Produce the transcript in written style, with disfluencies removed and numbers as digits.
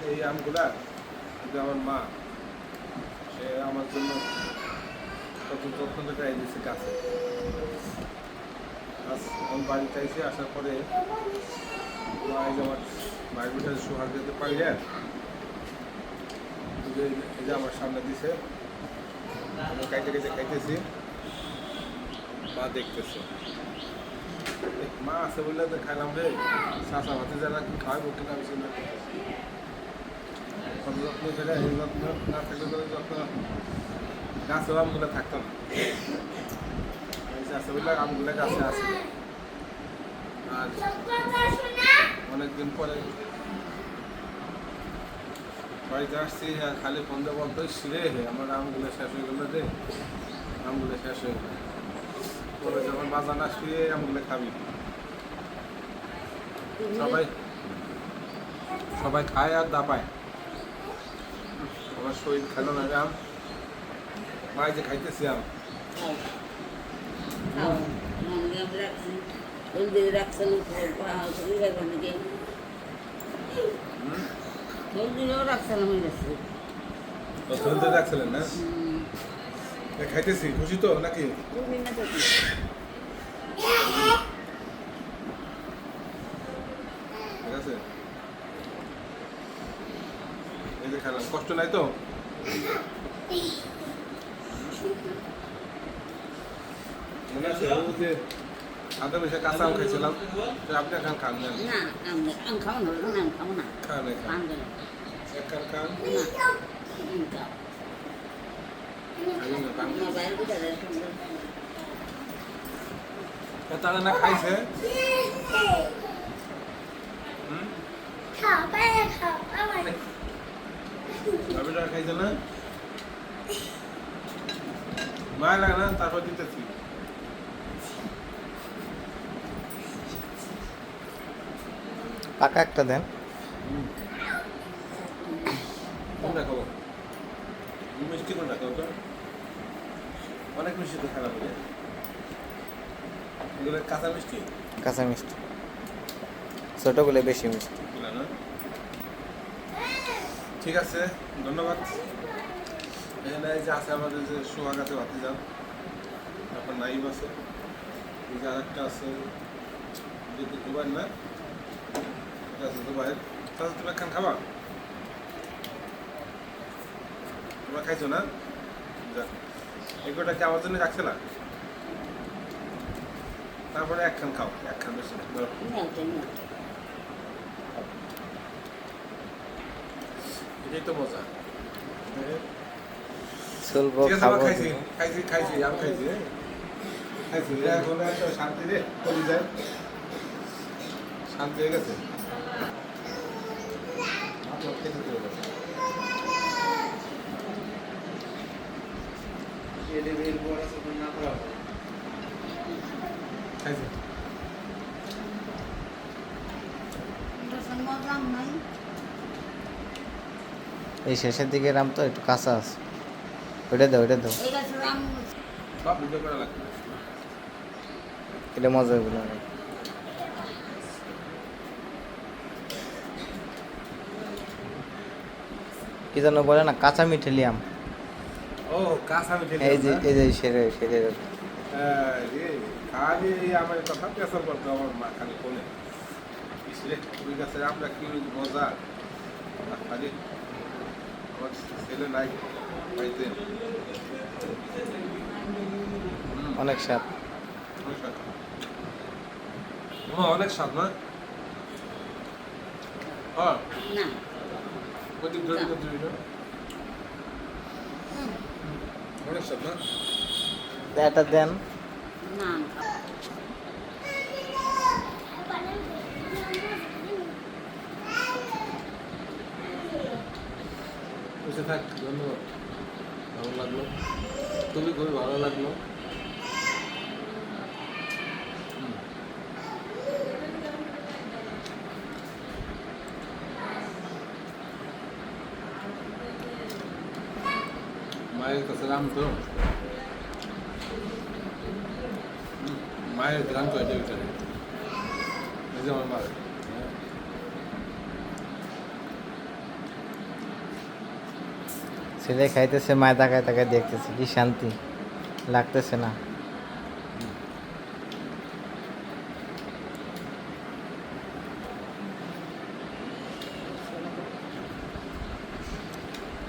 এই আমগুলা কিন্তু আমার মা সে আমার জন্য কত যত্ন করে দিয়েছে গাছে। আজ আমি বাড়িতে এসে আসার পরে মা এই যে আমার বাইকটা সোহাগ যেতে পারি না, এই যে আমার সামনে দিছে, আমি খাইতে খাইতে খাইতেছি, মা দেখতেছে। মা আছে বললে তো খাইলাম রে, চাষা ভাতে যারা কি খাওয়াবো কিনা আমি চিন্তা করতেছি। কত যত্ন করে এই যত্ন না থাকলে তো যত্ন গাছেও আমগুলো থাকতো না। আছে বললে আমগুলো গাছে আছে। আর অনেকদিন পরে বাড়িতে আসছি, খালি ফোন দিয়ে বলতো রে আমার আমগুলো শেষ হয়ে গেলো রে, আমগুলো শেষ হয়ে গেল। বলে যখন বাজার আসবি আমগুলো খাবি। সবাই সবাই খায় আর দাপায়, আমার শরীর খেলো না আম, মাই যে খাইতেছি আম। রাখছিলেন না, খাইতেছি খুশি তো নাকি? ঠিক আছে, এই যে খেলাম, কষ্ট নাই তো? মনে আছে যে আদা বেশি কাঁচা আম খাইছিলাম, আপনি এখন খান না? আম খাও না, আম খাও না, খান খান খান তারা না খাইছে খাইছে না, মায় লাগে না, তারপর দিতেছি। পাকা একটা দেন। কোনটা খাবো? মিষ্টি কোনটা খাবো? তো অনেক মিষ্টি তো খারাপ হয়ে যায়, এগুলো কাঁচা মিষ্টি। কাঁচা মিষ্টি, ছোটগুলো বেশি মিষ্টি। না ঠিক আছে, ধন্যবাদ। এখানে যে আছে আমাদের যে সোহাগ আছে ভাতিজা, তারপর নাইম আছে, এই যে আরেকটা আছে দুবাই না, এটা আছে দুবাইয়ের। তাহলে তুমি একখান খাবা? তোমরা খাইছো না? এগুলোটা কি আমার জন্য রাখছে না? তারপরে একখান খাও, একখান বেশি না। এটাই তো মজা। চলবো, ঠিক আছে, খাবো। খাইছি খাইছি আম খাইছি খাইছি, এখন একটা শান্তি রে চলে যায়, শান্তি হয়ে গেছে। খাইছি এই শেষের দিকে রাম তো একটু কাঁচা আছে, ওইটা দাও, ওইটা দাও, সব ভিডিও করা লাগবে। এটা মজা হবে না। কি যেন বলে না, কাঁচা মিঠেলি আম। ও কাঁচা মিঠে, এই যে এই যে সেরে সেরে খালি আমার কথা পেছন করতো আমার মা, খালি বলে ওই গাছের আমরা কি মজা, খালি আমার ছেলে নাই বাড়িতে। অনেক স্বাদ। অনেক স্বাদ না? হ্যাঁ, না ওদিক ধরে অনেক স্বাদ না? এটা দেন। না বসে থাক, ধন্যবাদ, ভালো লাগলো, খুবই ভালো লাগলো। মায়ের কাছে রাম তো, মায়ের গান তো এটা ওইখানে, এই যে আমার মা। ছেলে খাইতেছে, মায় তাকায় তাকায় দেখতেছে, কি শান্তি লাগতেছে না।